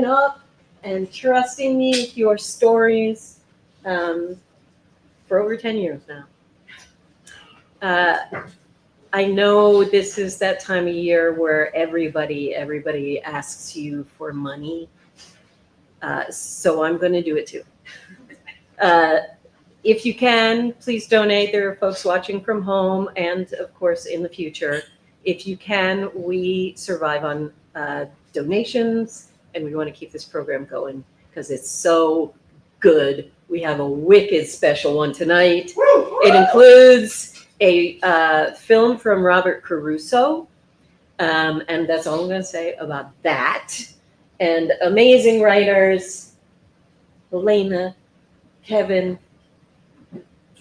up and trusting me with your stories for over 10 years now. I know this is that time of year where everybody asks you for money. So I'm going to do it too. If you can, please donate. There are folks watching from home and, of course, in the future. If you can, we survive on donations, and we want to keep this program going because it's so good. We have a wicked special one tonight. It includes a film from Robert Caruso, and that's all I'm going to say about that. And amazing writers, Helena, Kevin,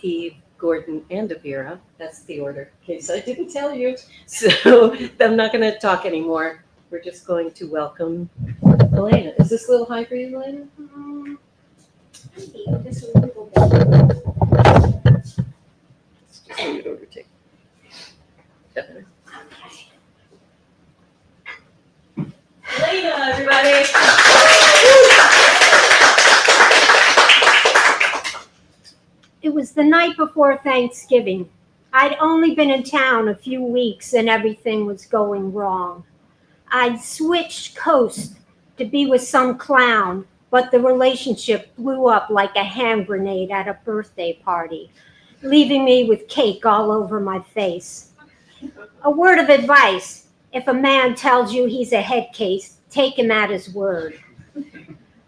Eve, Gordon, and Abira. That's the order, in case I didn't tell you. So I'm not going to talk anymore. We're just going to welcome Helena. Is this a little high for you, Helena? Maybe just a little bit. Let's just move it over to Kevin. Helena, everybody. It was the night before Thanksgiving. I'd only been in town a few weeks and everything was going wrong. I'd switched coast to be with some clown, but the relationship blew up like a hand grenade at a birthday party, leaving me with cake all over my face. A word of advice: if a man tells you he's a head case, take him at his word.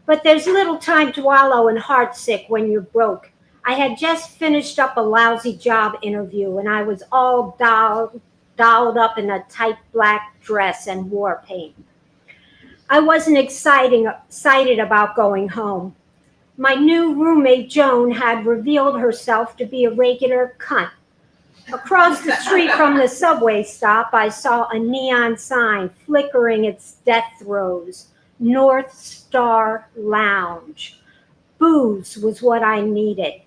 But there's little time to wallow in heartsick when you're broke. I had just finished up a lousy job interview and I was all dolled up in a tight black dress and war paint. I wasn't excited about going home. My new roommate Joan had revealed herself to be a regular cunt. Across the street from the subway stop, I saw a neon sign flickering its death throes: North Star Lounge. Booze was what I needed.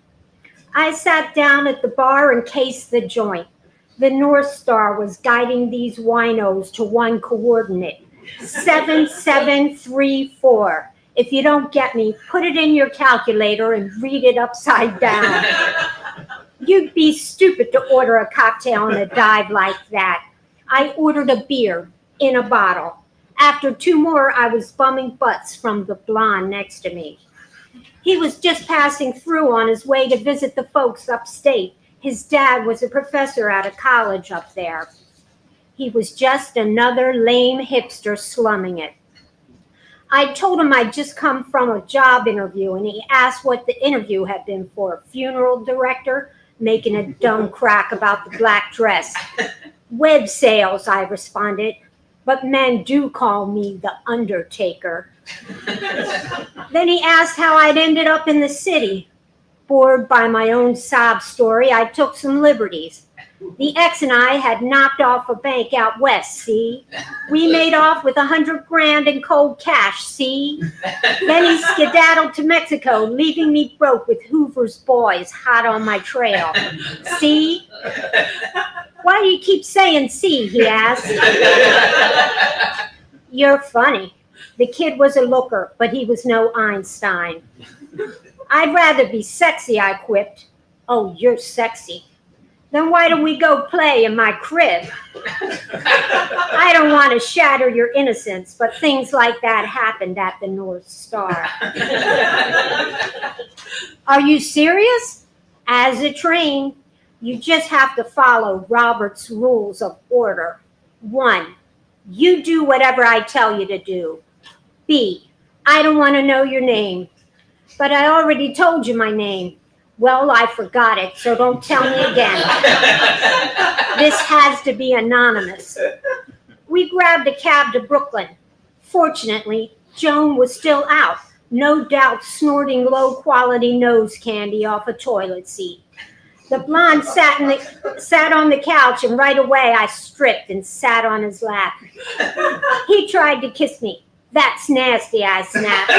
I sat down at the bar and cased the joint. The North Star was guiding these winos to one coordinate: 7734. If you don't get me, put it in your calculator and read it upside down. You'd be stupid to order a cocktail on a dive like that. I ordered a beer in a bottle. After two more, I was bumming butts from the blonde next to me. He was just passing through on his way to visit the folks upstate. His dad was a professor at a college up there. He was just another lame hipster slumming it. I told him I'd just come from a job interview, and he asked what the interview had been for. Funeral director, making a dumb crack about the black dress. Web sales, I responded, but men do call me the Undertaker. Then he asked how I'd ended up in the city. Bored by my own sob story, I took some liberties. The ex and I had knocked off a bank out west, see? We made off with $100,000 in cold cash, see? Then he skedaddled to Mexico, leaving me broke with Hoover's boys hot on my trail. See? Why do you keep saying see, he asked. You're funny. The kid was a looker, but he was no Einstein. I'd rather be sexy, I quipped. Oh, you're sexy. Then why don't we go play in my crib? I don't want to shatter your innocence, but things like that happened at the North Star. Are you serious? As a train, you just have to follow Robert's rules of order. 1, you do whatever I tell you to do. B, I don't want to know your name. But I already told you my name. Well, I forgot it, so don't tell me again. This has to be anonymous. We grabbed a cab to Brooklyn. Fortunately, Joan was still out, no doubt snorting low-quality nose candy off a toilet seat. The blonde sat on the couch, and right away I stripped and sat on his lap. He tried to kiss me. That's nasty, I snapped.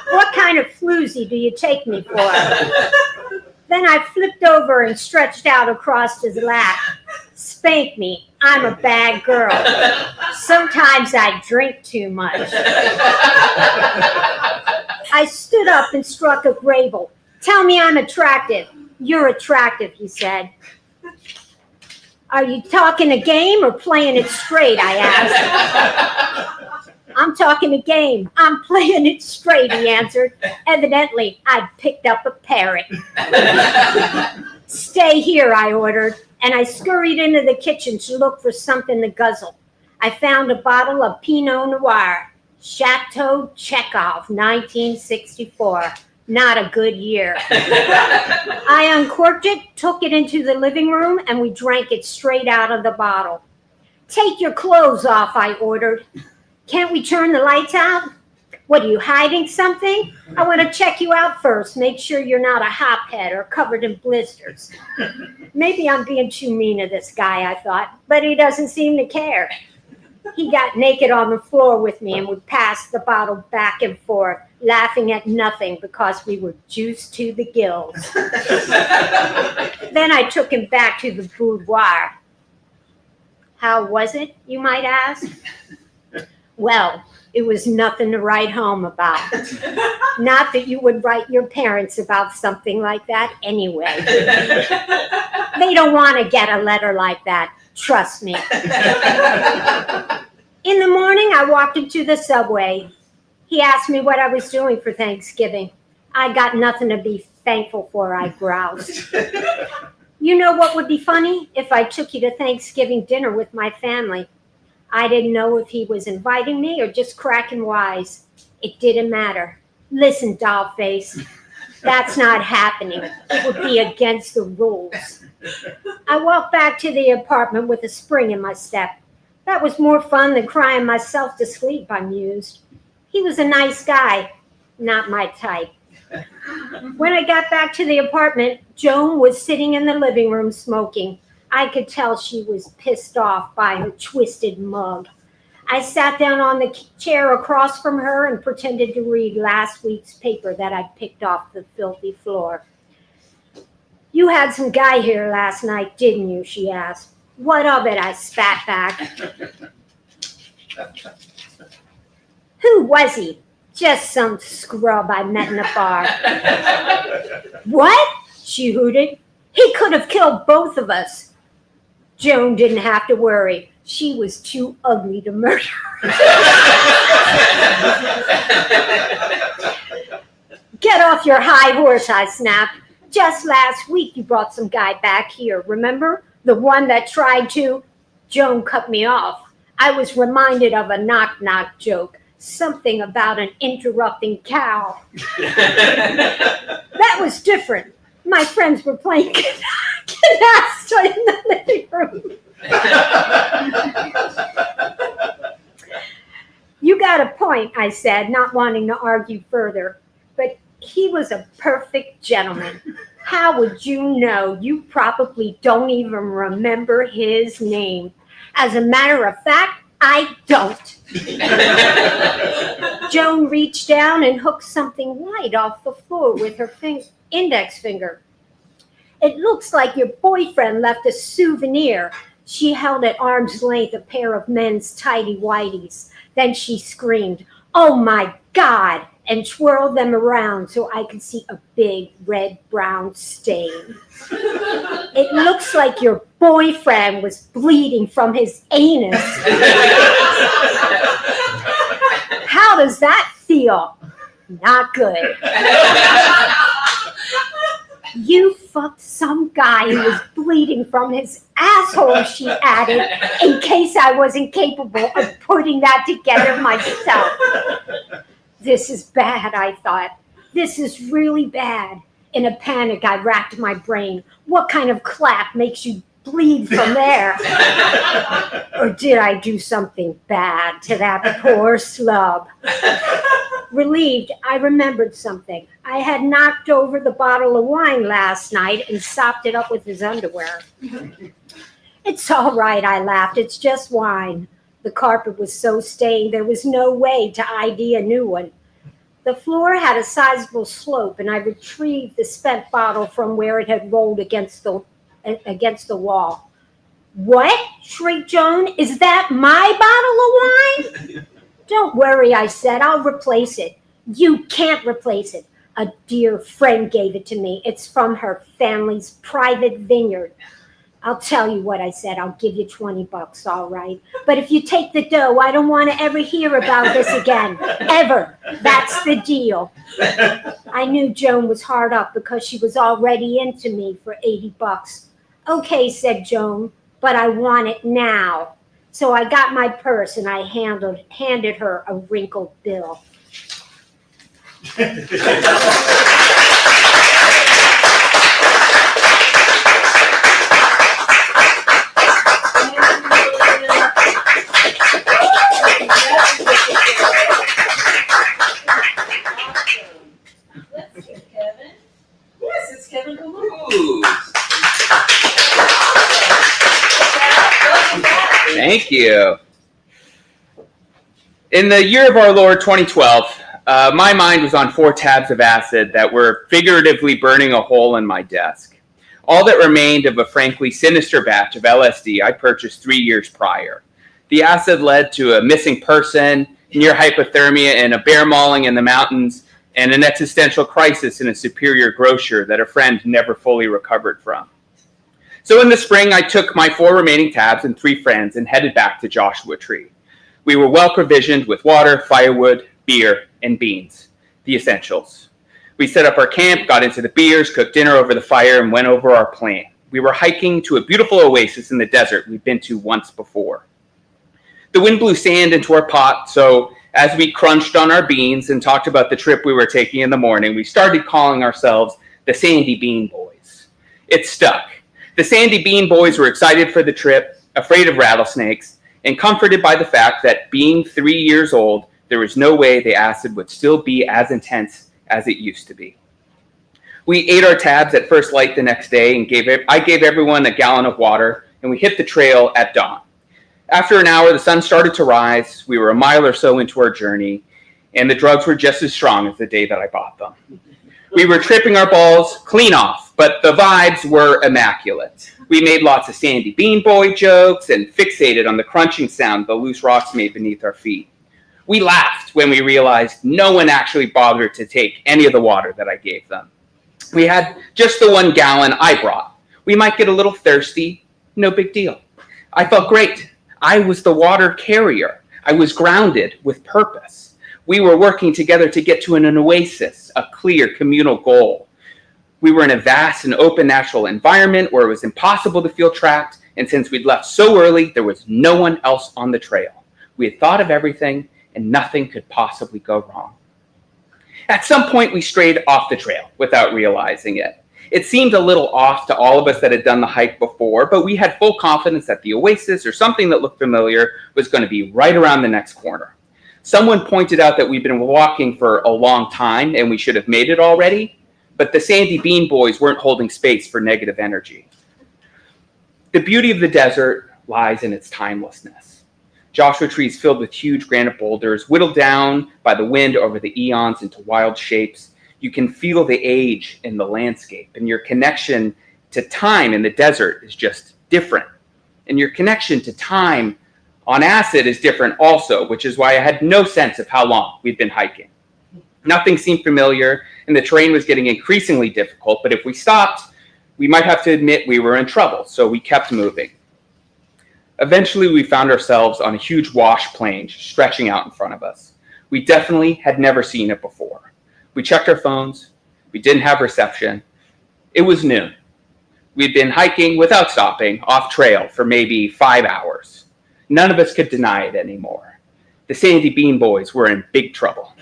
What kind of floozy do you take me for? Then I flipped over and stretched out across his lap. Spank me. I'm a bad girl. Sometimes I drink too much. I stood up and struck a gravel. Tell me I'm attractive. You're attractive, he said. Are you talking a game or playing it straight, I asked. I'm talking a game. I'm playing it straight, he answered. Evidently, I'd picked up a parrot. Stay here, I ordered, and I scurried into the kitchen to look for something to guzzle. I found a bottle of Pinot Noir, Chateau Chekhov, 1964. Not a good year. I uncorked it, took it into the living room, and we drank it straight out of the bottle. Take your clothes off, I ordered. Can't we turn the lights out? What, are you hiding something? I want to check you out first. Make sure you're not a hophead or covered in blisters. Maybe I'm being too mean to this guy, I thought, but he doesn't seem to care. He got naked on the floor with me and would pass the bottle back and forth, laughing at nothing because we were juiced to the gills. Then I took him back to the boudoir. How was it, you might ask? Well, it was nothing to write home about. Not that you would write your parents about something like that anyway. They don't want to get a letter like that, trust me. In the morning, I walked into the subway. He asked me what I was doing for Thanksgiving. I got nothing to be thankful for, I groused. You know what would be funny? If I took you to Thanksgiving dinner with my family. I didn't know if he was inviting me or just cracking wise. It didn't matter. Listen, dollface, that's not happening. It would be against the rules. I walked back to the apartment with a spring in my step. That was more fun than crying myself to sleep, I mused. He was a nice guy, not my type. When I got back to the apartment, Joan was sitting in the living room smoking. I could tell she was pissed off by her twisted mug. I sat down on the chair across from her and pretended to read last week's paper that I picked off the filthy floor. You had some guy here last night, didn't you? She asked. What of it? I spat back. Who was he? Just some scrub I met in a bar. What? She hooted. He could have killed both of us. Joan didn't have to worry. She was too ugly to murder. Get off your high horse, I snapped. Just last week you brought some guy back here, remember? The one that tried to... Joan cut me off. I was reminded of a knock-knock joke. Something about an interrupting cow. That was different. My friends were playing canasta in the living room. You got a point, I said, not wanting to argue further. But he was a perfect gentleman. How would you know? You probably don't even remember his name. As a matter of fact, I don't. Joan reached down and hooked something white off the floor with her index finger. It looks like your boyfriend left a souvenir. She held at arm's length a pair of men's tidy whities. Then she screamed, oh my God, and twirled them around so I could see a big red-brown stain. It looks like your boyfriend was bleeding from his anus. How does that feel? Not good. You fucked some guy who was bleeding from his asshole, she added, in case I wasn't capable of putting that together myself. This is bad, I thought. This is really bad. In a panic, I racked my brain. What kind of clap makes you bleed from there? Or did I do something bad to that poor slub? Relieved, I remembered something. I had knocked over the bottle of wine last night and sopped it up with his underwear. It's all right, I laughed. It's just wine. The carpet was so stained there was no way to ID a new one. The floor had a sizable slope, and I retrieved the spent bottle from where it had rolled against the wall. What? Shrieked Joan. Is that my bottle of wine? Don't worry, I said. I'll replace it. You can't replace it. A dear friend gave it to me. It's from her family's private vineyard. I'll tell you what I said. I'll give you $20, all right? But if you take the dough, I don't want to ever hear about this again. Ever. That's the deal. I knew Joan was hard up because she was already into me for $80. Okay, said Joan, but I want it now. So I got my purse and I handed her a wrinkled bill. Kevin, come on. Ooh. Thank you. In the year of our Lord 2012, my mind was on 4 tabs of acid that were figuratively burning a hole in my desk. All that remained of a frankly sinister batch of LSD I purchased 3 years prior. The acid led to a missing person, near hypothermia, and a bear mauling in the mountains, and an existential crisis in a superior grocer that a friend never fully recovered from. So in the spring, I took my 4 remaining tabs and 3 friends and headed back to Joshua Tree. We were well provisioned with water, firewood, beer, and beans, the essentials. We set up our camp, got into the beers, cooked dinner over the fire, and went over our plan. We were hiking to a beautiful oasis in the desert we'd been to once before. The wind blew sand into our pot, so as we crunched on our beans and talked about the trip we were taking in the morning, we started calling ourselves the Sandy Bean Boys. It stuck. The Sandy Bean Boys were excited for the trip, afraid of rattlesnakes, and comforted by the fact that being 3 years old, there was no way the acid would still be as intense as it used to be. We ate our tabs at first light the next day, and I gave everyone a gallon of water, and we hit the trail at dawn. After an hour, the sun started to rise. We were a mile or so into our journey, and the drugs were just as strong as the day that I bought them. We were tripping our balls clean off, but the vibes were immaculate. We made lots of Sandy Bean Boy jokes and fixated on the crunching sound the loose rocks made beneath our feet. We laughed when we realized no one actually bothered to take any of the water that I gave them. We had just the 1 gallon I brought. We might get a little thirsty, no big deal. I felt great. I was the water carrier. I was grounded with purpose. We were working together to get to an oasis, a clear communal goal. We were in a vast and open natural environment where it was impossible to feel trapped, and since we'd left so early, there was no one else on the trail. We had thought of everything, and nothing could possibly go wrong. At some point, we strayed off the trail without realizing it. It seemed a little off to all of us that had done the hike before, but we had full confidence that the oasis or something that looked familiar was going to be right around the next corner. Someone pointed out that we'd been walking for a long time and we should have made it already, but the Sandy Bean Boys weren't holding space for negative energy. The beauty of the desert lies in its timelessness. Joshua trees filled with huge granite boulders, whittled down by the wind over the eons into wild shapes. You can feel the age in the landscape, and your connection to time in the desert is just different. And your connection to time on acid is different also, which is why I had no sense of how long we'd been hiking. Nothing seemed familiar, and the terrain was getting increasingly difficult, but if we stopped, we might have to admit we were in trouble, so we kept moving. Eventually, we found ourselves on a huge wash plain stretching out in front of us. We definitely had never seen it before. We checked our phones. We didn't have reception. It was noon. We'd been hiking without stopping off trail for maybe 5 hours. None of us could deny it anymore. The Sandy Bean Boys were in big trouble.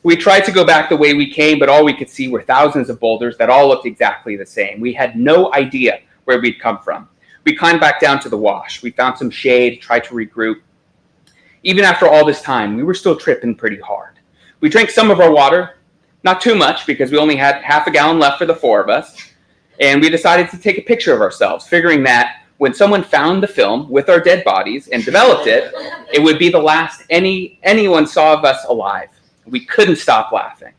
We tried to go back the way we came, but all we could see were thousands of boulders that all looked exactly the same. We had no idea where we'd come from. We climbed back down to the wash. We found some shade, tried to regroup. Even after all this time, we were still tripping pretty hard. We drank some of our water, not too much because we only had half a gallon left for the 4 of us, and we decided to take a picture of ourselves, figuring that when someone found the film with our dead bodies and developed it, it would be the last anyone saw of us alive. We couldn't stop laughing.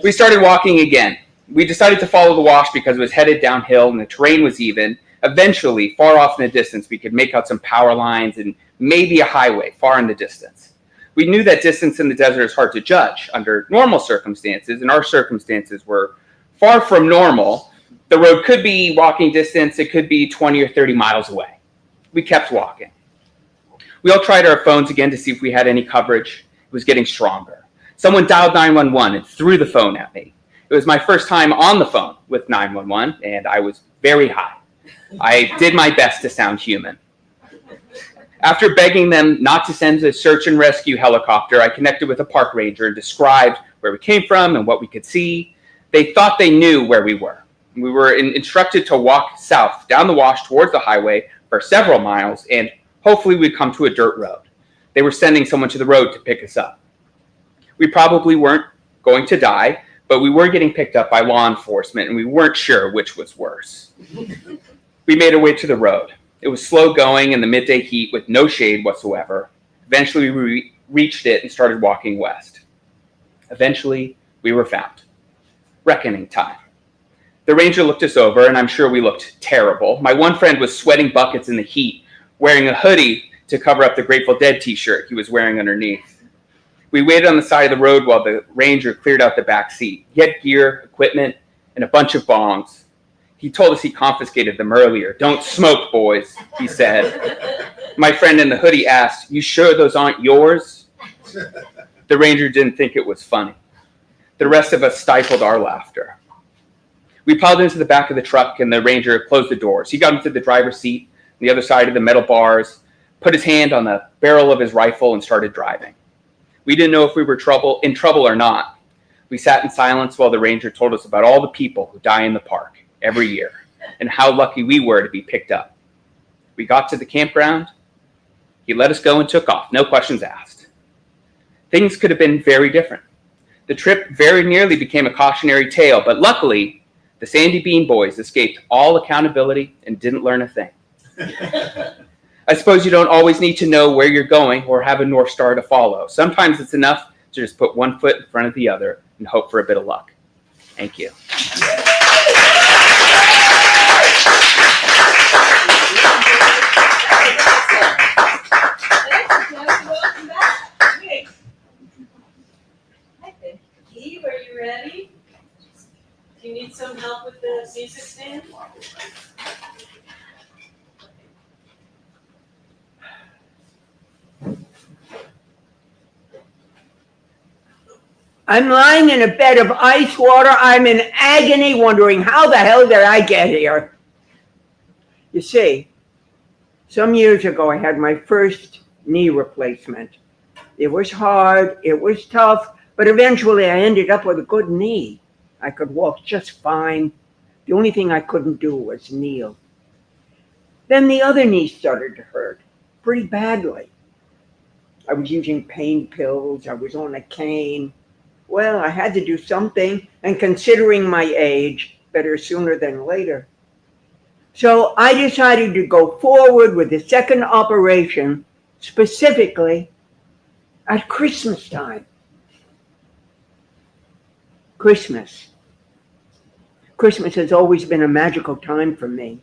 We started walking again. We decided to follow the wash because it was headed downhill and the terrain was even. Eventually, far off in the distance, we could make out some power lines and maybe a highway far in the distance. We knew that distance in the desert is hard to judge under normal circumstances, and our circumstances were far from normal. The road could be walking distance, it could be 20 or 30 miles away. We kept walking. We all tried our phones again to see if we had any coverage. It was getting stronger. Someone dialed 911 and threw the phone at me. It was my first time on the phone with 911, and I was very high. I did my best to sound human. After begging them not to send a search and rescue helicopter, I connected with a park ranger and described where we came from and what we could see. They thought they knew where we were. We were instructed to walk south down the wash towards the highway for several miles, and hopefully we'd come to a dirt road. They were sending someone to the road to pick us up. We probably weren't going to die, but we were getting picked up by law enforcement, and we weren't sure which was worse. We made our way to the road. It was slow going in the midday heat with no shade whatsoever. Eventually, we reached it and started walking west. Eventually, we were found. Reckoning time. The ranger looked us over, and I'm sure we looked terrible. My one friend was sweating buckets in the heat, wearing a hoodie to cover up the Grateful Dead t-shirt he was wearing underneath. We waited on the side of the road while the ranger cleared out the back seat. He had gear, equipment, and a bunch of bongs. He told us he confiscated them earlier. "Don't smoke, boys," he said. My friend in the hoodie asked, "You sure those aren't yours?" The ranger didn't think it was funny. The rest of us stifled our laughter. We piled into the back of the truck, and the ranger closed the doors. He got into the driver's seat on the other side of the metal bars, put his hand on the barrel of his rifle, and started driving. We didn't know if we were in trouble or not. We sat in silence while the ranger told us about all the people who die in the park every year and how lucky we were to be picked up. We got to the campground. He let us go and took off, no questions asked. Things could have been very different. The trip very nearly became a cautionary tale, but luckily, the Sandy Bean Boys escaped all accountability and didn't learn a thing. I suppose you don't always need to know where you're going or have a North Star to follow. Sometimes it's enough to just put one foot in front of the other and hope for a bit of luck. Thank you. Eve, are you ready? Do you need some help with the music stand? I'm lying in a bed of ice water. I'm in agony, wondering how the hell did I get here? You see, some years ago I had my first knee replacement. It was hard, it was tough, but eventually I ended up with a good knee. I could walk just fine. The only thing I couldn't do was kneel. Then the other knee started to hurt pretty badly. I was using pain pills, I was on a cane. Well, I had to do something, and considering my age, better sooner than later. So I decided to go forward with the second operation, specifically at Christmas time. Christmas. Christmas has always been a magical time for me.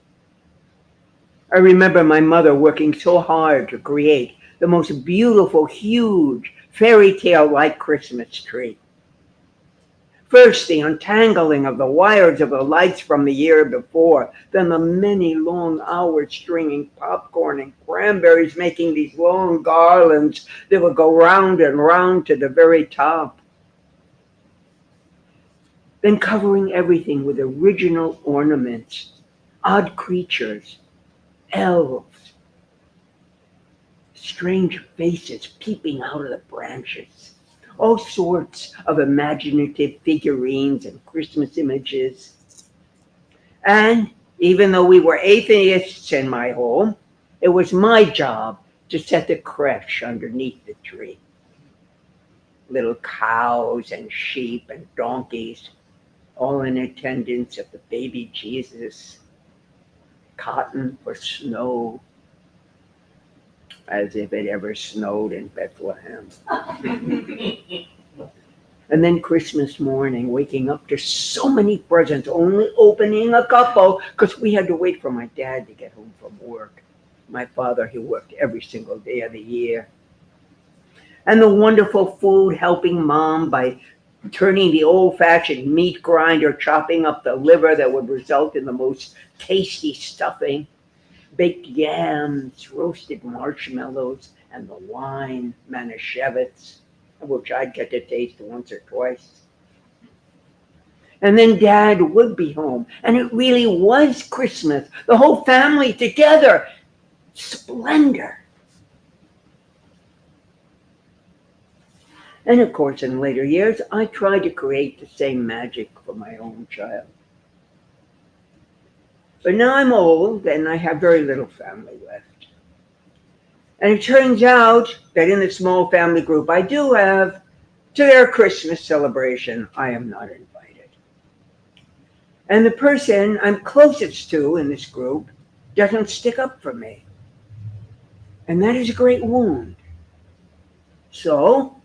I remember my mother working so hard to create the most beautiful, huge, fairy tale-like Christmas tree. First, the untangling of the wires of the lights from the year before, then the many long hours stringing popcorn and cranberries, making these long garlands that would go round and round to the very top. Then covering everything with original ornaments, odd creatures, elves, strange faces peeping out of the branches. All sorts of imaginative figurines and Christmas images. And even though we were atheists in my home, it was my job to set the creche underneath the tree. Little cows and sheep and donkeys, all in attendance of the baby Jesus. Cotton for snow, as if it ever snowed in Bethlehem. And then Christmas morning, waking up to so many presents, only opening a couple, because we had to wait for my dad to get home from work. My father, he worked every single day of the year. And the wonderful food, helping Mom by turning the old-fashioned meat grinder, chopping up the liver that would result in the most tasty stuffing, baked yams, roasted marshmallows, and the wine, Manischewitz, which I'd get to taste once or twice. And then Dad would be home, and it really was Christmas. The whole family together. Splendor. And of course, in later years, I tried to create the same magic for my own child. But now I'm old, and I have very little family left. And it turns out that in the small family group I do have, to their Christmas celebration, I am not invited. And the person I'm closest to in this group doesn't stick up for me. And that is a great wound. So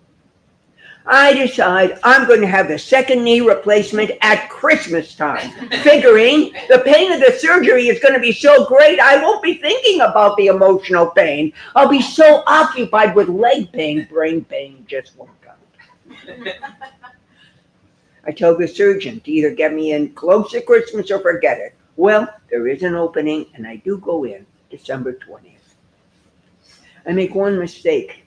I decide I'm going to have the second knee replacement at Christmas time, figuring the pain of the surgery is going to be so great I won't be thinking about the emotional pain. I'll be so occupied with leg pain, brain pain just won't come. I tell the surgeon to either get me in close to Christmas or forget it. Well, there is an opening, and I do go in December 20th. I make one mistake.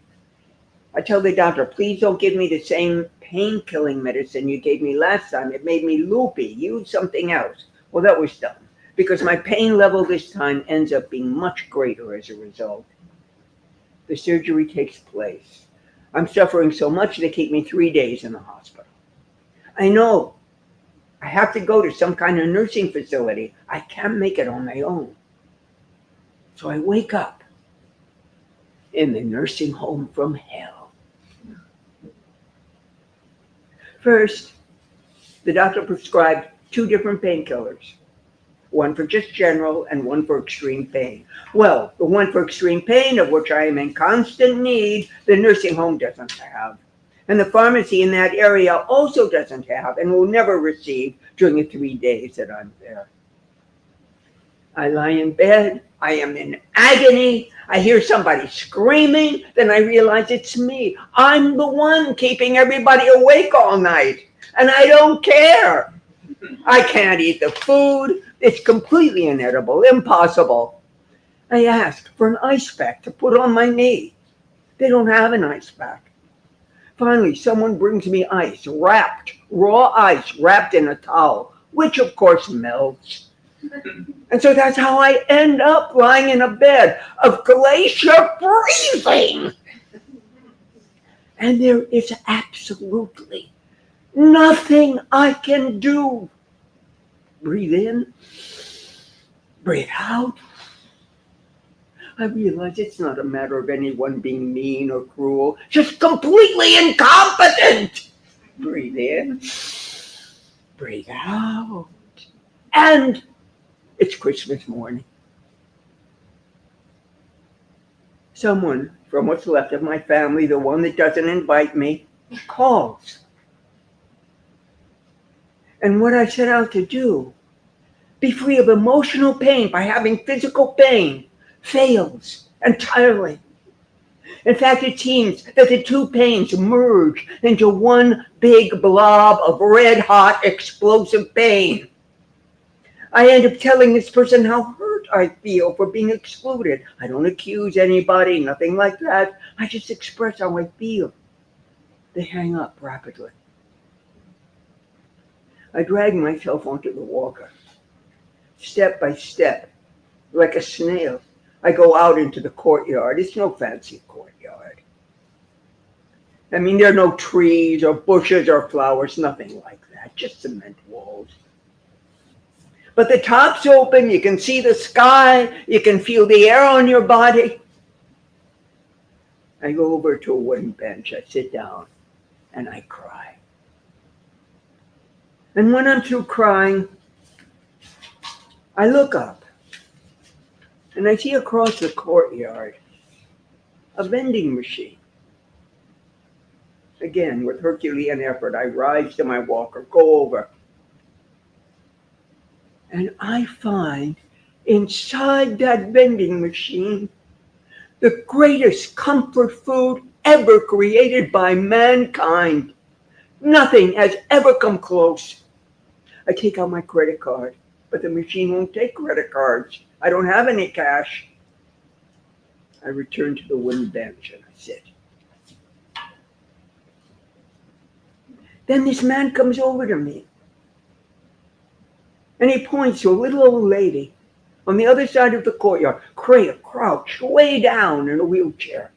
I tell the doctor, please don't give me the same pain-killing medicine you gave me last time. It made me loopy. Use something else. Well, that was dumb, because my pain level this time ends up being much greater as a result. The surgery takes place. I'm suffering so much they keep me 3 days in the hospital. I know. I have to go to some kind of nursing facility. I can't make it on my own. So I wake up in the nursing home from hell. First, the doctor prescribed 2 different painkillers, one for just general and one for extreme pain. Well, the one for extreme pain, of which I am in constant need, the nursing home doesn't have. And the pharmacy in that area also doesn't have and will never receive during the 3 days that I'm there. I lie in bed. I am in agony. I hear somebody screaming. Then I realize it's me. I'm the one keeping everybody awake all night. And I don't care. I can't eat the food. It's completely inedible, impossible. I ask for an ice pack to put on my knee. They don't have an ice pack. Finally, someone brings me ice, raw ice wrapped in a towel, which of course melts. And so that's how I end up lying in a bed of glacier freezing. And there is absolutely nothing I can do. Breathe in, breathe out. I realize it's not a matter of anyone being mean or cruel, just completely incompetent. Breathe in, breathe out. And it's Christmas morning. Someone from what's left of my family, the one that doesn't invite me, calls. And what I set out to do, be free of emotional pain by having physical pain, fails entirely. In fact, it seems that the 2 pains merge into one big blob of red-hot explosive pain. I end up telling this person how hurt I feel for being excluded. I don't accuse anybody, nothing like that. I just express how I feel. They hang up rapidly. I drag myself onto the walker. Step by step, like a snail, I go out into the courtyard. It's no fancy courtyard. I mean, there are no trees or bushes or flowers, nothing like that, just cement walls. But the top's open, you can see the sky, you can feel the air on your body. I go over to a wooden bench, I sit down, and I cry. And when I'm through crying, I look up, and I see across the courtyard a vending machine. Again, with Herculean effort, I rise to my walker, go over. And I find inside that vending machine the greatest comfort food ever created by mankind. Nothing has ever come close. I take out my credit card, but the machine won't take credit cards. I don't have any cash. I return to the wooden bench and I sit. Then this man comes over to me and he points to a little old lady on the other side of the courtyard, crouched way down in a wheelchair.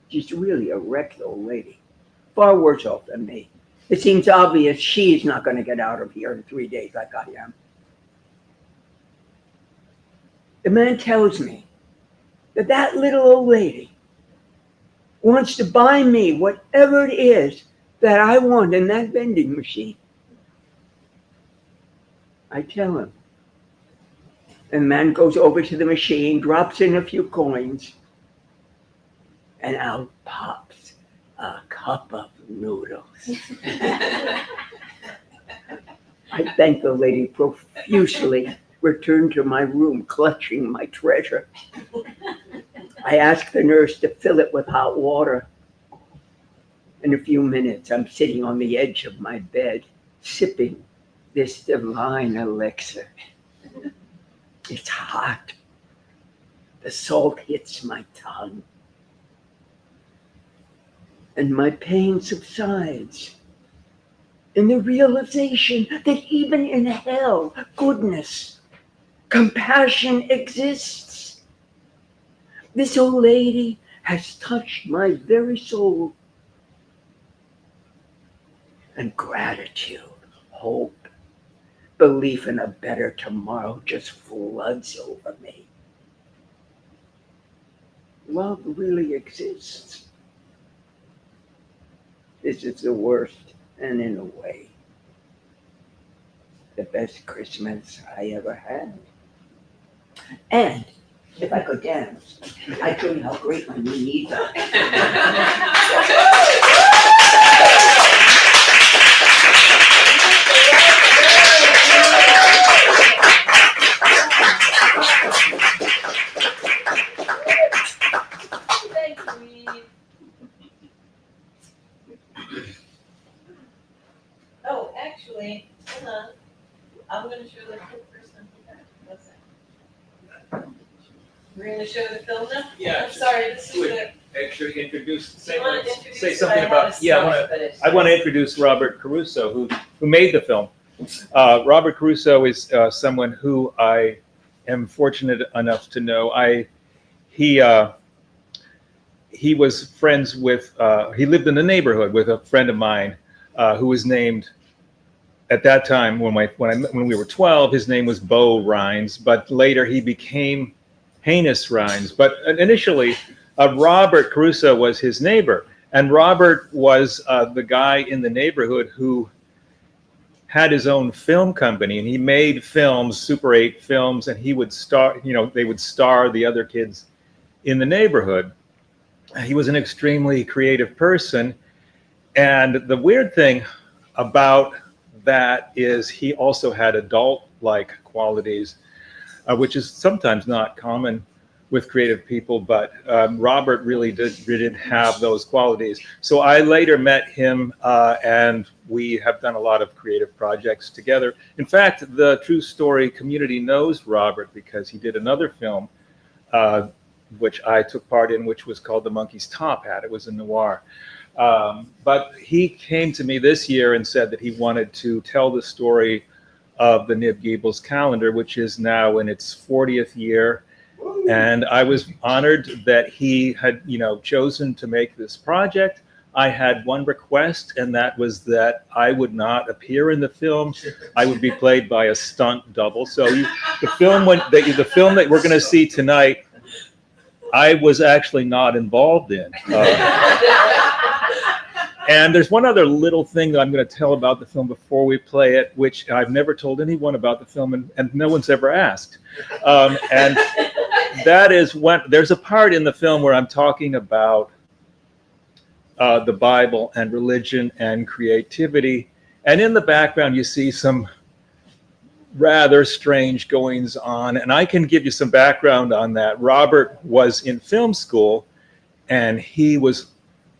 She's really a wrecked old lady, far worse off than me. It seems obvious she's not going to get out of here in 3 days like I am. The man tells me that that little old lady wants to buy me whatever it is that I want in that vending machine. I tell him. And the man goes over to the machine, drops in a few coins, and out pops a cup of noodles. I thank the lady profusely, return to my room clutching my treasure. I ask the nurse to fill it with hot water. In a few minutes, I'm sitting on the edge of my bed, sipping this divine elixir. It's hot. The salt hits my tongue. And my pain subsides in the realization that even in hell, goodness, compassion exists. This old lady has touched my very soul. And gratitude, hope, belief in a better tomorrow just floods over me. Love really exists. This is the worst, and in a way, the best Christmas I ever had. And if I could dance, I'd show you how great my new knees are. Oh, actually, hold on. I'm going to show the film first. We're going to show the film now? Yeah. I'm sorry, this is Would the. actually introduce, Do say, you want to introduce say it? something I have about, a yeah, slide, I want to introduce Robert Caruso, who made the film. Robert Caruso is someone who I am fortunate enough to know. He was friends with, he lived in the neighborhood with a friend of mine who was named, at that time when we were 12, his name was Bo Rhines, but later he became Heinous Rhines. But initially, Robert Caruso was his neighbor, and Robert was the guy in the neighborhood who had his own film company, and he made films, Super 8 films, and he would star, they would star the other kids in the neighborhood. He was an extremely creative person, and the weird thing about that is he also had adult-like qualities, which is sometimes not common with creative people, but Robert really did have those qualities. So I later met him, and we have done a lot of creative projects together. In fact, the True Story community knows Robert because he did another film, which I took part in, which was called The Monkey's Top Hat. It was a noir. But he came to me this year and said that he wanted to tell the story of the Nib Geebles calendar, which is now in its 40th year. And I was honored that he had, chosen to make this project. I had one request, and that was that I would not appear in the film. I would be played by a stunt double. So the film that we're going to see tonight, I was actually not involved in. And there's one other little thing that I'm going to tell about the film before we play it, which I've never told anyone about the film, and no one's ever asked. And that is when there's a part in the film where I'm talking about the Bible and religion and creativity. And in the background, you see some rather strange goings on. And I can give you some background on that. Robert was in film school, and he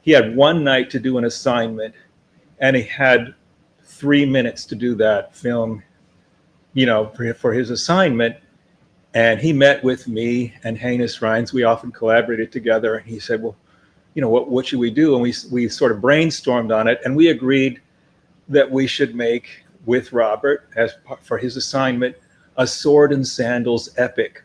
had one night to do an assignment, and he had 3 minutes to do that film, for his assignment. And he met with me and Hannes Rhines. We often collaborated together. And he said, well, what should we do? And we sort of brainstormed on it, and we agreed that we should make, with Robert, for his assignment, a sword and sandals epic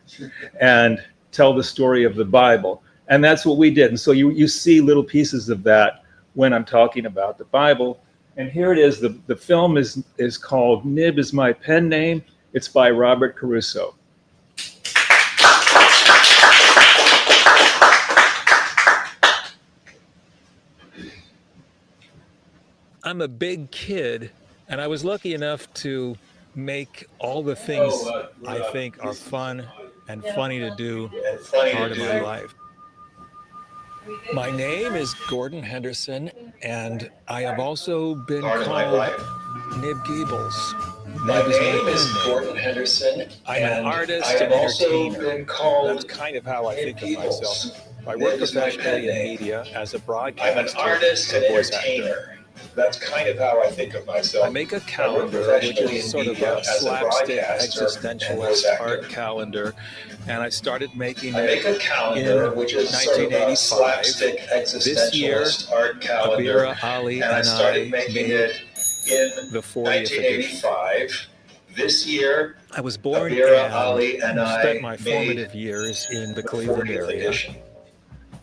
and tell the story of the Bible. And that's what we did. And so you see little pieces of that when I'm talking about the Bible. And here it is. The film is called Nib Is My Pen Name. It's by Robert Caruso. I'm a big kid, and I was lucky enough to make all the things I think are fun and funny to do part of my life. My name is Gordon Henderson, and I have also been called Nib Gables. My name is Gordon Henderson. I'm an artist and entertainer. That's kind of how I think of myself. I work professionally in media as a broadcaster. I'm an artist and entertainer. That's kind of how I think of myself. I make a calendar, which is sort of a slapstick existentialist art calendar, and I started making it in 1985. This year, Abira, Ali, and I made it in the 40th edition. This year, I was born Abira, Ali, and I spent my formative years in the Cleveland area.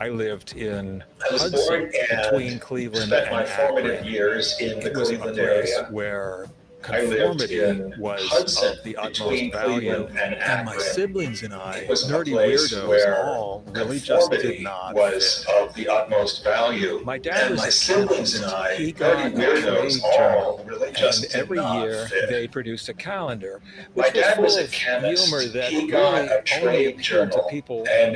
I lived in Hudson, between Cleveland and Akron. It was a place where conformity was of the utmost value, and my siblings and I, nerdy weirdos, all really just did not fit. Of the utmost value. My dad was a chemist. He got a trade journal, and every year they produced a calendar, which was full of humor that really only appealed to people within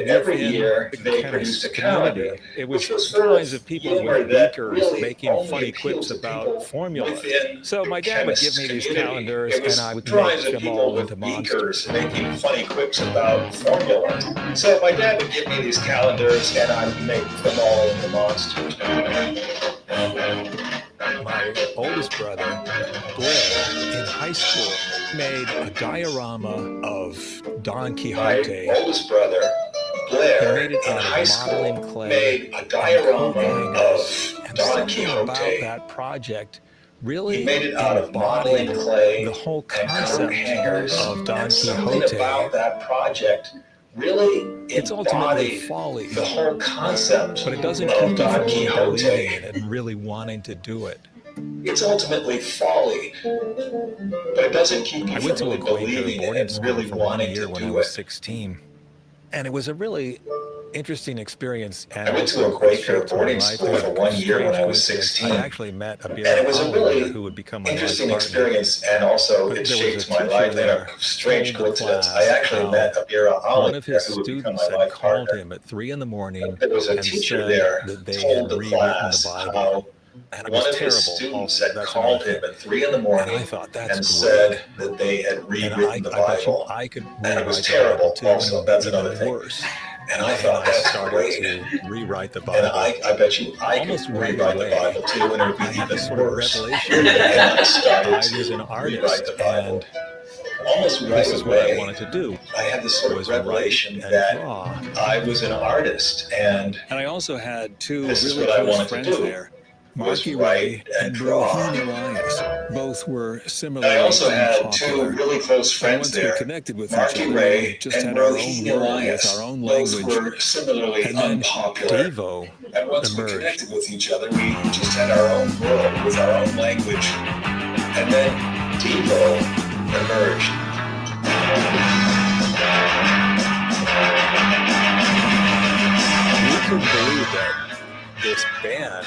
the chemist community. It was kinds of people with beakers making funny quips about formulas. So my dad would give me these calendars, and I would make them all into monsters. Making funny quips about formulas. So my dad would give me these calendars, and I would make them all into monsters. My oldest brother, Blair, in high school, made a diorama of Don Quixote. My oldest brother, Blair, He made it out in high of school, modeling clay made a diorama of and Don something Quixote. about that project really He made it out of embodied modeling clay the whole and concept coat hangers, of Don and something Quixote. about that project really It's ultimately embodied folly, the whole concept but it doesn't of keep you Don from really Quixote. believing in it and really wanting to do it. It's ultimately folly, but it doesn't keep you I went from to a really Quaker believing boarding and school really for 1 wanting year to when I do was it. 16, and it was a really interesting experience. And I went to a also Quaker shaped my boarding life. school It was for a 1 year when I was strange 16. coincidence. I actually met And Abira, it was a really who would become my life interesting partner. experience, and also But it there was shaped a my teacher life in there a strange told the coincidence. class I actually how met Abira Ali, one of his who would become students my had life called partner. him at 3 a.m. There was a and teacher said there that they told had the rewritten class the Bible. how And it one was of his terrible. students Also, had that's called another him thing. at 3 in the And morning I thought, that's and great. said that they had And rewritten the I bet you Bible. I could And it rewrite was the Bible terrible too, and it also. would be That's even another thing. worse. And I And thought, I that's started great. to rewrite the And Bible. I bet you I could Almost right rewrite the away, Bible too, and it would be I had this even sort of worse. revelation And I that started I was an to rewrite artist, the Bible. and Almost right this is what I away, wanted to do, I had this sort of was write revelation and that draw. I was an artist, and And I also had two this is really what I close wanted to friends do, there, was Marky Ray write and and draw. Broheen Elias. Both were And similarly I also had two unpopular. really close And friends once we there. connected with each Marky other, we Ray just and had our own Broheen world with Elias. our own Both language. were similarly And then unpopular. Devo And once we emerged. connected with each other, we just had our own world with our own language. And then Devo emerged. We couldn't believe that this band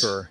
deeper.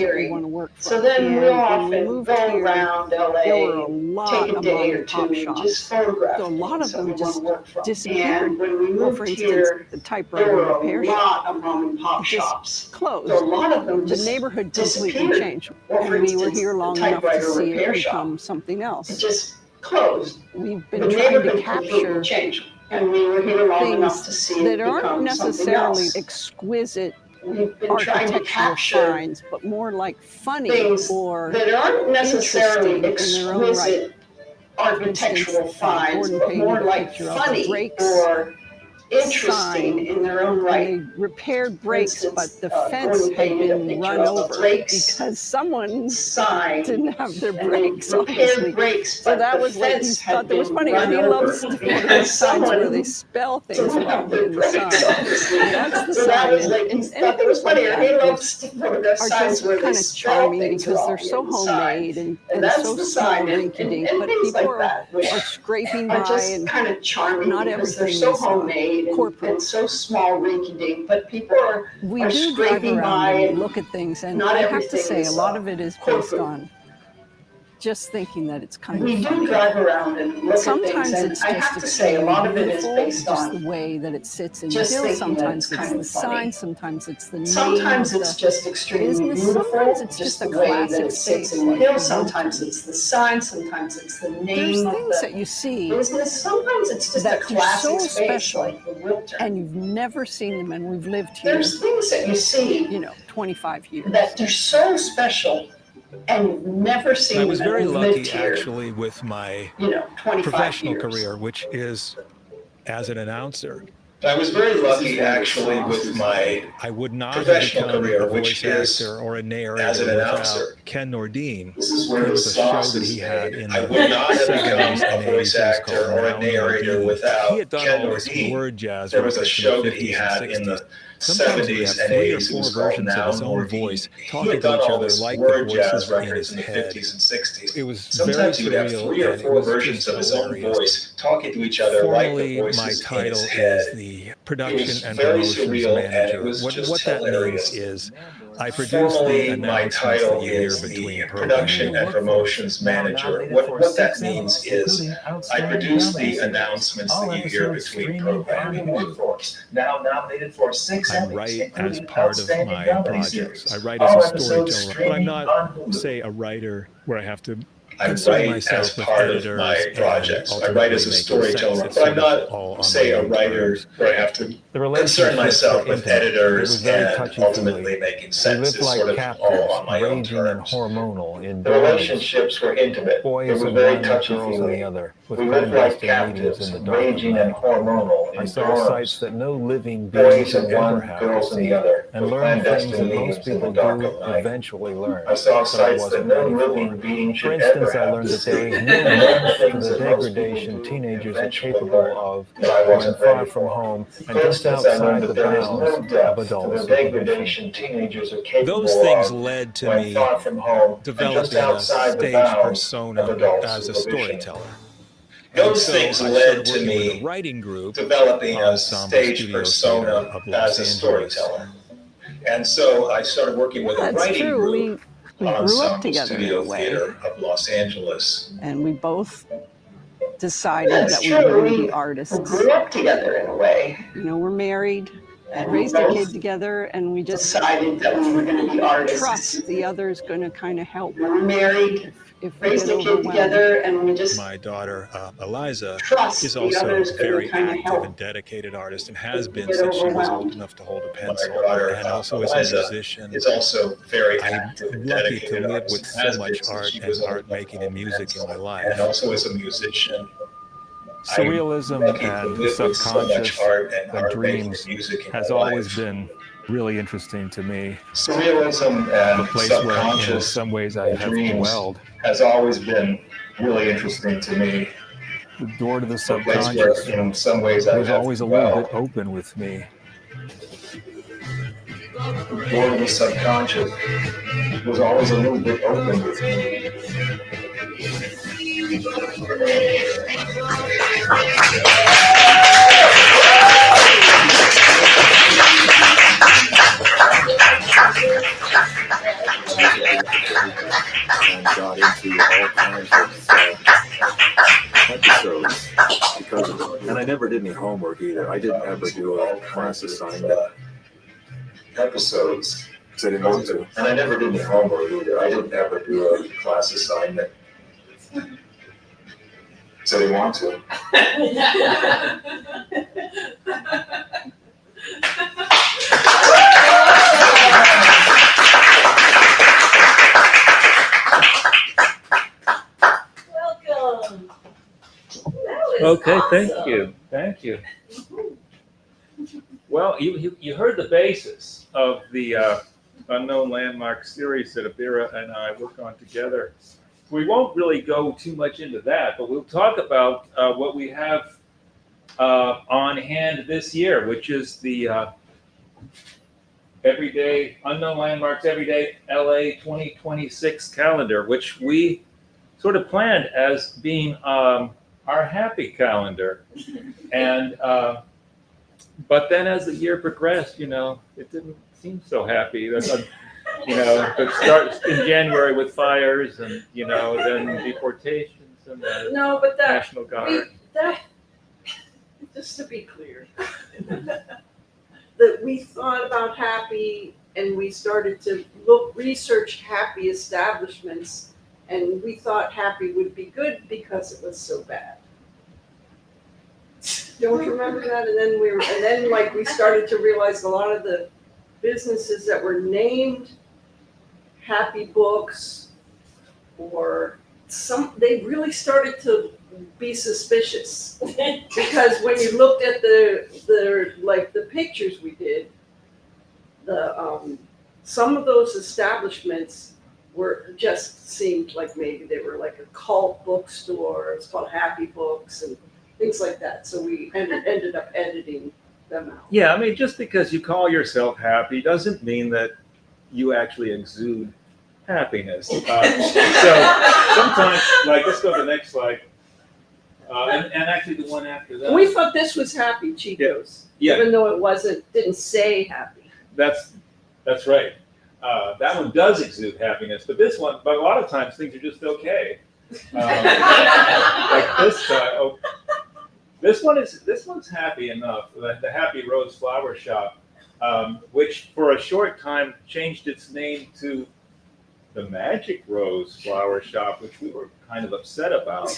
disappearing. want to work from. So then And we'll when we often moved go here, around there were a LA, lot take a of day mom or and pop two and just shops. photograph So a lot things of that we them want just to work from. disappeared. And when we Well, for moved instance, here, the there typewriter were repair a shop lot of mom and pop just shops. closed. So a lot of them The just neighborhood completely disappeared. changed. Well, And for we were instance, here the long enough to typewriter see it repair become shop. something It else. just closed, We've the been trying to neighborhood completely capture changed. And we were here long enough to things see that it aren't become something necessarily else. exquisite We've been trying to architectural capture finds, but more like funny things or that aren't necessarily interesting in their own right. exquisite architectural finds, Gordon but painted more a like picture of funny brakes or interesting sign, in their own right. and they repaired brakes, but instance, the fence Gordon had painted a been picture run of the over brakes because someone sign, didn't have their and they brakes, repaired obviously. brakes, So but that the was like, he fence had thought that was been funny, run and he over loves to put because those signs where they someone spell things didn't have wrong their in the brakes, sign. obviously. That's the So that sign, was like, he and thought that was things like funny, or he that, loves to photograph are signs just where they kind of spell charming things because they're wrong so in the sign. homemade and that's so the small, sign, and rinky-dink, and but things people like that, which are scraping are by, just and kind of charming not because they're everything so is homemade corporate. and so small, rinky-dink, but people we are do drive scraping around by, and and look at things, and not I have to everything say, a is, lot of it is based corporate. on just thinking that it's kind we of do funny. drive around and look at Sometimes things, and it's I just have to say, a extremely lot of it is beautiful, based just on the way that it sits in the just hill. thinking that Sometimes it's it's kind the of funny. sign, sometimes it's the name Sometimes of it's the just extremely business, beautiful, sometimes it's just just a the way that classic it sits space in the like hill. the Sometimes Wilton. it's the sign, sometimes it's the There's name of things the that you see business, sometimes it's just a that are classic so space special, like the Wilton. and you've never seen them, and we've lived here, There's things that you see 25 years. that they're so special and you've never seen I was them, and very you've lucky lived here, actually with my 25 professional years. career, which is as an announcer. I was very lucky actually with my I would not have professional become career, a which voice is actor or a as narrator an without announcer. Ken Nordine. This is He where the was a show sauce that is he had made. in I the would not have 70s become and a 80s. voice It was actor called or a Now narrator Nordine. without He had done Ken all this Nordine. word jazz There was a records in show the that he 50s had and in 60s. the Sometimes he would 70s have and 3 or 80s. It 4 was called versions of Now his own Nordine. voice He talking had to done each all other this like the word voices jazz in records his in the head. 50s and 60s. It was Sometimes very he would have surreal, 3 or and it 4 was versions just of his own hilarious. voice talking to each other like the Formally, my voices in title his head. is the It production was and very promotions surreal, and it manager. was just What that means hilarious. is I produce the Formally, my announcements title that you hear is between the programs. production and promotions manager. What that means is I produce the announcements that you hear between programs. Now nominated for 6 I Emmys, write as including part of Outstanding my Comedy projects. Series. I write All as a episodes storyteller, but I'm streaming not, on Hulu. say, a writer where I have to I concern write myself as with part of editors my and projects. I write ultimately as a making storyteller, sense. It's but I'm sort of all not, on say, my a own writer terms. where I have to The concern relationships myself were with intimate. It editors was very and touchy-feely. ultimately making We sense. lived It's like sort of captives, all on my own raging and terms. hormonal in The dorms, relationships were intimate. boys It was in very one, girls in the touchy-feely. other, with We lived like clandestine meetings captives, in the dark of raging and night. hormonal I in saw sights dorms. that no living being Boys should in ever one, have to girls in see, the other, and with learn things clandestine that most meetings in the people dark do of night. eventually learn, I saw but I sights that wasn't no ready living for. being For should instance, ever I have learned to that there see. is no And learn limit the to things the that most people degradation do teenagers are eventually capable learn of that I when wasn't far ready from for. home and For just instance, I learned outside the that there is bounds no of depth to adult the supervision. degradation teenagers are capable Those things of led to when me far from home and just developing a outside the stage bounds persona of adult as a supervision. storyteller. And Those so things I led started to working with a me writing group, developing a Ensemble stage Studios Theater persona of Los as a Angeles. storyteller. And so I started working with a That's writing true. group, We grew up Ensemble together in a Studio way, Theater of Los Angeles. and we both decided That's that we were true. going to be We artists. grew up together in a way, We're married, and we raised a both kid together, and we just decided that we were going to be artists. trust the other's going to kind of help We were married, if we raised get a kid overwhelmed. together, and we just My daughter, Eliza, trust is the also other's a going to very kind of active help. and dedicated artist and has If we been get since she was overwhelmed. old enough to hold a My pencil, daughter, and also is a Eliza, musician. is also very I'm active and lucky to dedicated live artist with and so has much been since art she and was old art enough to making and hold a music in pencil, my life. and also is a musician. Surrealism Lucky to and live with so much subconscious art and and art making dreams and music in has my always life. been really interesting to me. Surrealism The and place where, in subconscious some ways, I and have dreams dwelled. has always been really interesting to me. The door to the A place where, subconscious in some ways, I was have always a little bit dwelled. open with me. The door to the subconscious was always a little bit open with me. And got into all kinds of episodes because of it. And I never did any homework either. I didn't ever do a class assignment. Episodes. So I didn't want to. And I never did any homework either. I didn't ever do a class assignment. Said he wants to. Welcome. Okay, thank you. Thank you. Well, you heard the basis of the Unknown Landmark series that Abira and I worked on together. We won't really go too much into that, but we'll talk about what we have on hand this year, which is the Everyday Unknown Landmarks Everyday LA 2026 calendar, which we sort of planned as being our happy calendar. And but then as the year progressed, it didn't seem so happy. It starts in January with fires and, then deportations and the No, but National Guard. just to be clear, that we thought about happy and we started to research happy establishments, and we thought happy would be good because it was so bad. Don't you remember that? And then we started to realize a lot of the businesses that were named Happy Books or they really started to be suspicious because when you looked at the pictures we did, some of those establishments seemed like maybe they were like a cult bookstore. It's called Happy Books and things like that. So we ended up editing them out. Yeah, I mean, just because you call yourself happy doesn't mean that you actually exude happiness. So sometimes, let's go to the next slide. And actually the one after that. We thought this was Happy Chico's, Yeah. even though didn't say happy. That's right. That one does exude happiness, but a lot of times things are just okay. Like this guy. This one's happy enough. The Happy Rose Flower Shop, which for a short time changed its name to the Magic Rose Flower Shop, which we were kind of upset about.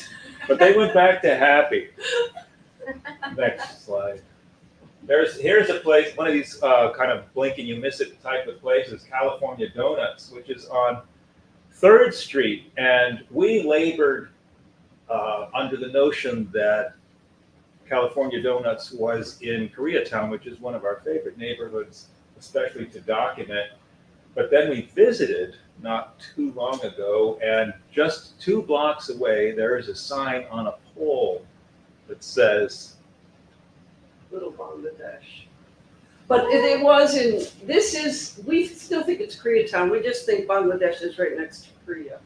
But they went back to happy. Next slide. Here's a place, one of these kind of blink and you miss it type of places, California Donuts, which is on 3rd Street. And we labored under the notion that California Donuts was in Koreatown, which is one of our favorite neighborhoods, especially to document. But then we visited not too long ago, and just 2 blocks away, there is a sign on a pole that says, Little Bangladesh. But we still think it's Koreatown. We just think Bangladesh is right next to Korea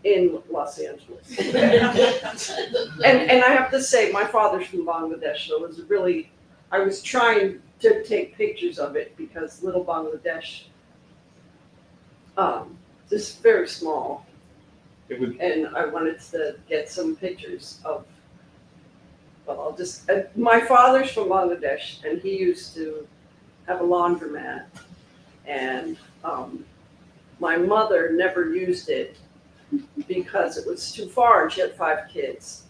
in Los Angeles. and I have to say, my father's from Bangladesh, so I was trying to take pictures of it because Little Bangladesh is very small. And I wanted to get some pictures of, my father's from Bangladesh, and he used to have a laundromat, and my mother never used it because it was too far, and she had 5 kids.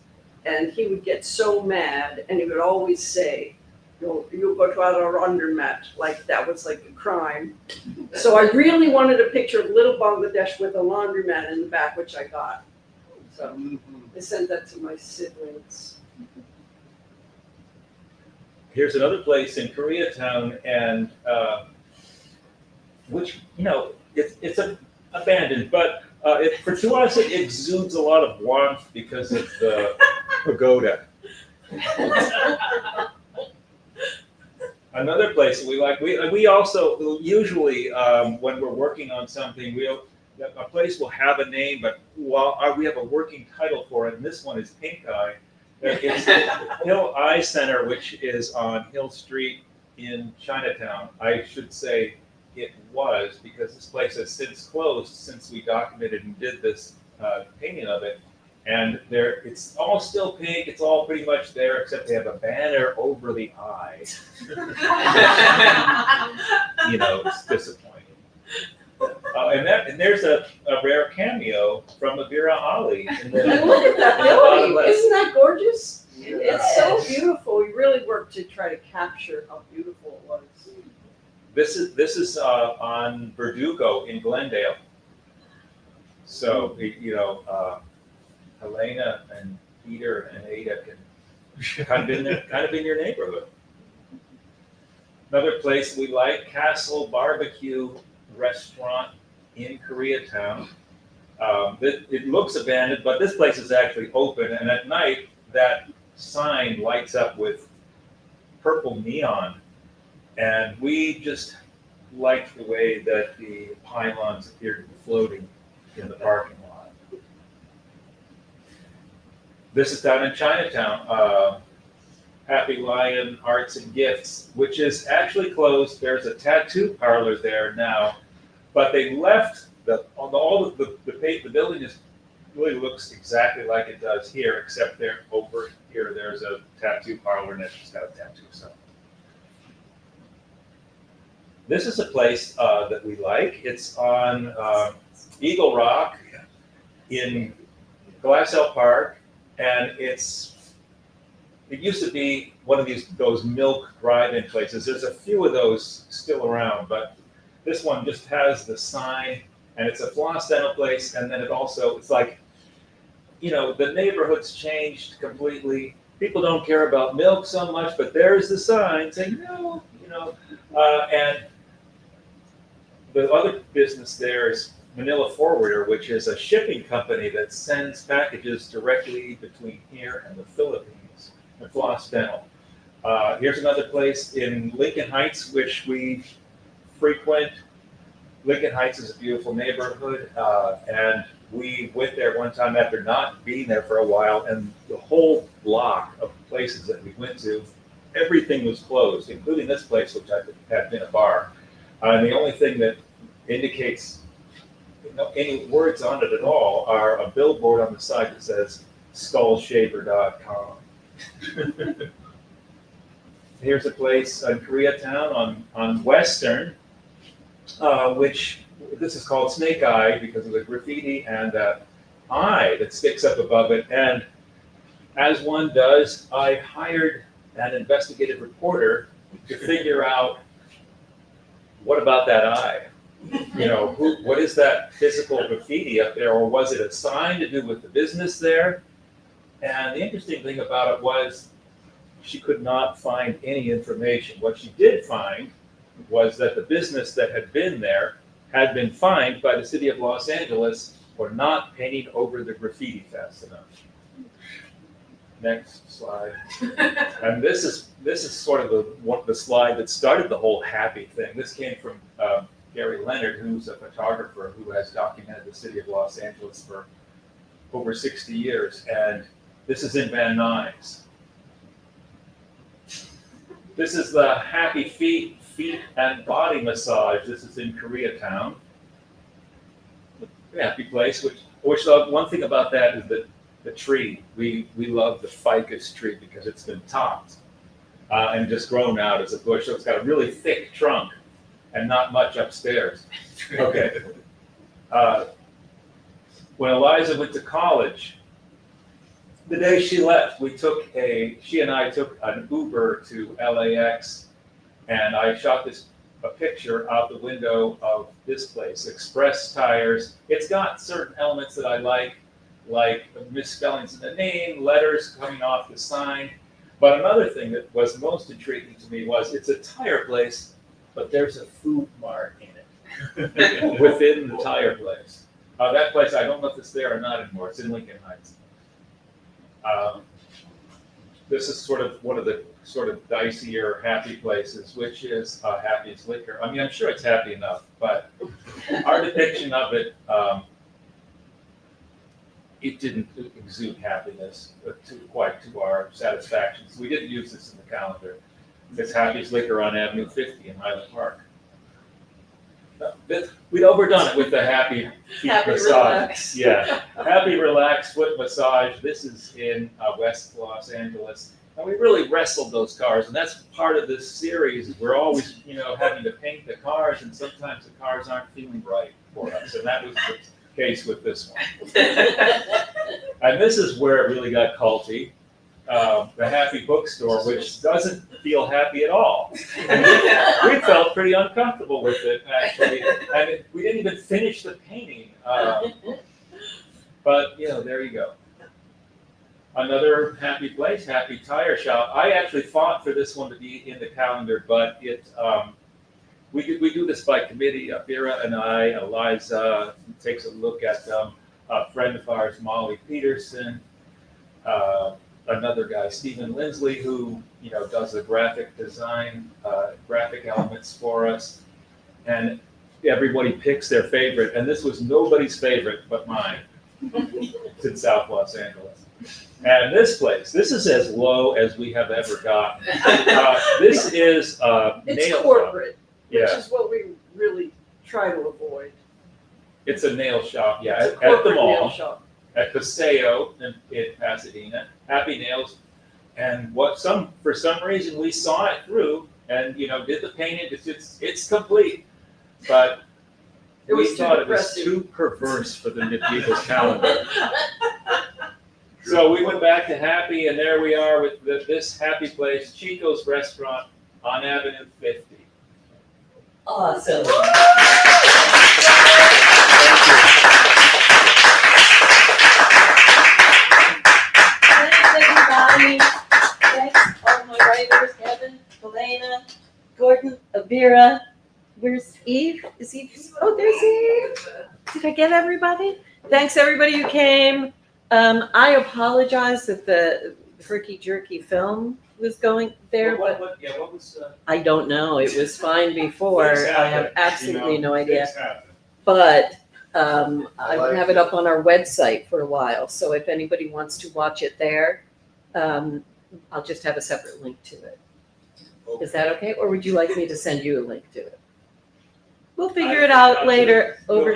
And he would get so mad, and he would always say, you go to our laundromat, like that was like a crime. So I really wanted a picture of Little Bangladesh with a laundromat in the back, which I got. So I sent that to my siblings. here's another place in Koreatown, and which, it's abandoned, but to us it exudes a lot of warmth because of the pagoda. Another place that we like, we also usually when we're working on something, a place will have a name, but we have a working title for it, and this one is Pink Eye. It's Hill Eye Center, which is on Hill Street in Chinatown. I should say it was, because this place has since closed since we documented and did this painting of it. And it's all still pink. It's all pretty much there, except they have a banner over the eye. It's disappointing. And there's a rare cameo from Abira Ali. Look at that building, isn't that gorgeous? It's so beautiful, we really worked to try to capture how beautiful it was. This is on Verdugo in Glendale. So Helena and Peter and Ada can kind of in your neighborhood. Another place we like, Castle Barbecue Restaurant in Koreatown. It looks abandoned, but this place is actually open, and at night that sign lights up with purple neon, and we just liked the way that the pylons appeared to be floating in the parking lot. This is down in Chinatown, Happy Lion Arts and Gifts, which is actually closed. There's a tattoo parlor there now, but they left the building really looks exactly like it does here, except over here there's a tattoo parlor and it's just got a tattoo. So this is a place that we like. It's on Eagle Rock in Glassell Park, and it used to be one of those milk drive-in places. There's a few of those still around, but this one just has the sign, and it's a floss dental place, and then it's like, the neighborhood's changed completely. People don't care about milk so much, but there's the sign saying no, and the other business there is Manila Forwarder, which is a shipping company that sends packages directly between here and the Philippines, and Floss Dental. Here's another place in Lincoln Heights, which we frequent. Lincoln Heights is a beautiful neighborhood, and we went there one time after not being there for a while, and the whole block of places that we went to, everything was closed, including this place, which had been a bar. And the only thing that indicates any words on it at all are a billboard on the side that says skullshaver.com. Here's a place in Koreatown on Western, which this is called Snake Eye because of the graffiti and that eye that sticks up above it. And as one does, I hired an investigative reporter to figure out what about that eye? What is that physical graffiti up there, or was it a sign to do with the business there? And the interesting thing about it was she could not find any information. What she did find was that the business that had been there had been fined by the city of Los Angeles for not painting over the graffiti fast enough. Next slide. And this is sort of the slide that started the whole happy thing. This came from Gary Leonard, who's a photographer who has documented the city of Los Angeles for over 60 years. And this is in Van Nuys. This is the Happy Feet and Body Massage. This is in Koreatown. Happy place, which one thing about that is that the tree, we love the ficus tree because it's been topped and just grown out as a bush. So it's got a really thick trunk and not much upstairs. Okay. When Eliza went to college, the day she left, she and I took an Uber to LAX, and I shot a picture out the window of this place, Express Tires. It's got certain elements that I like misspellings in the name, letters coming off the sign. But another thing that was most intriguing to me was it's a tire place, but there's a food mart in it within the tire place. That place, I don't know if it's there or not anymore. It's in Lincoln Heights. This is sort of one of the sort of dicier happy places, which is Happy's Liquor. I mean, I'm sure it's happy enough, but our depiction of it, it didn't exude happiness quite to our satisfaction. So we didn't use this in the calendar. It's Happy's Liquor on Avenue 50 in Highland Park. We'd overdone it with the happy feet massage. Relax. Yeah, happy relaxed foot massage. This is in West Los Angeles. And we really wrestled those cars, and that's part of this series. We're always, having to paint the cars, and sometimes the cars aren't feeling right. for us, and that was the case with this one. And this is where it really got culty. The Happy Bookstore, which doesn't feel happy at all. And we felt pretty uncomfortable with it, actually. And we didn't even finish the painting. But, you know, there you go. Another happy place, Happy Tire Shop. I actually fought for this one to be in the calendar, but we do this by committee. Abira and I, Eliza takes a look at a friend of ours, Molly Peterson, another guy, Stephen Lindsley, who does the graphic design, graphic elements for us, and everybody picks their favorite. And this was nobody's favorite but mine. It's in South Los Angeles. And this place, this is as low as we have ever gotten. This is It's nail corporate, which Yeah. is what we really try to avoid. It's a nail shop, yeah, It's a at the corporate nail mall, shop. at Paseo in Pasadena. Happy Nails. And for some reason we saw it through and did the painting. It's complete, but It was we too thought it was depressing. too perverse for the medieval calendar. So we went back to Happy, and there we are with this happy place, Chico's Restaurant on Avenue 50. Awesome. Thanks, everybody. Thanks, all my writers, Kevin, Helena, Gordon, Abira, where's Eve? Is Eve? Oh, there's Eve. Did I get everybody? Thanks, everybody who came. I apologize that the herky jerky film was going there, but What was? I don't know. It was fine before. Things I have happen, absolutely no idea. things happen. But I will have it up on our website for a while. So if anybody wants to watch it there, I'll just have a separate link to it. Is that okay? Or would you like me to send you a link to it? We'll figure it out later over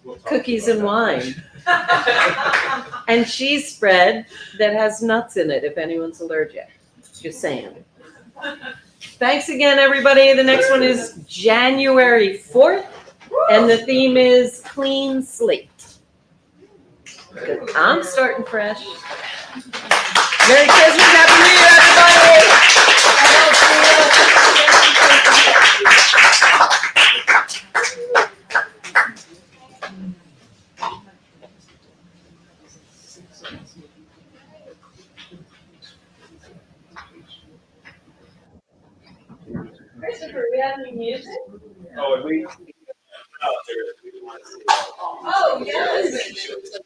We'll talk cookies about and that. wine. And cheese spread that has nuts in it if anyone's allergic. Just saying. Thanks again, everybody. The next one is January 4th, and the theme is Clean Slate. Good. I'm starting fresh. Merry Christmas, Happy New Year, everybody! Christopher, we have any music? Oh, and we. Oh, yes.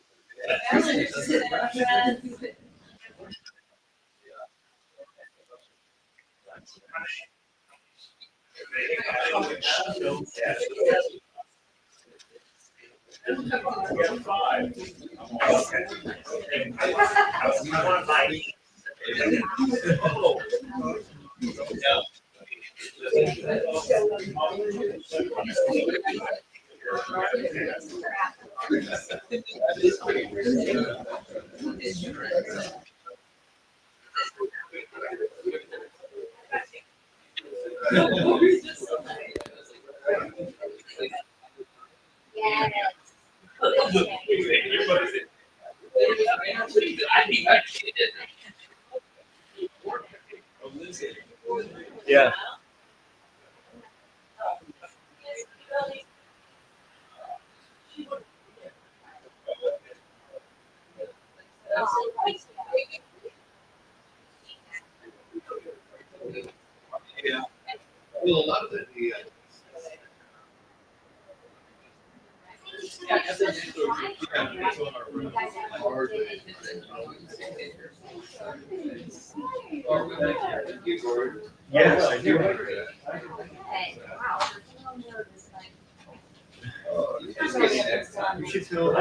Yeah. Yeah. Well, a lot of the Yes, I do. You should feel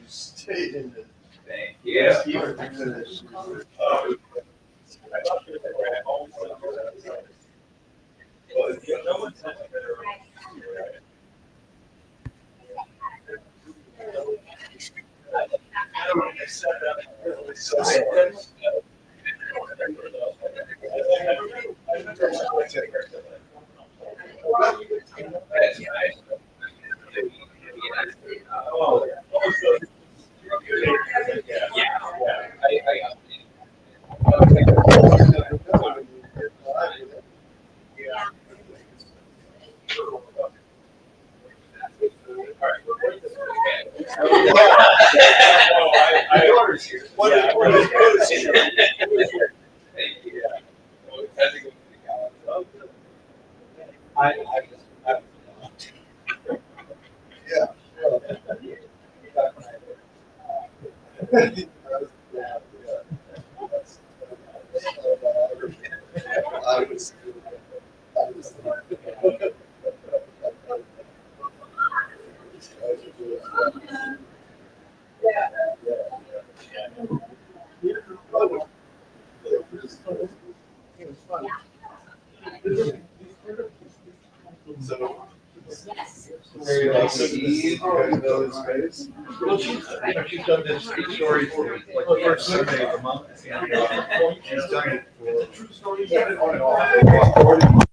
stayed in the. Thank you. Very nice to meet you. Guys know his face? Well, she's done this story for like the first Sunday of the month. She's done it for.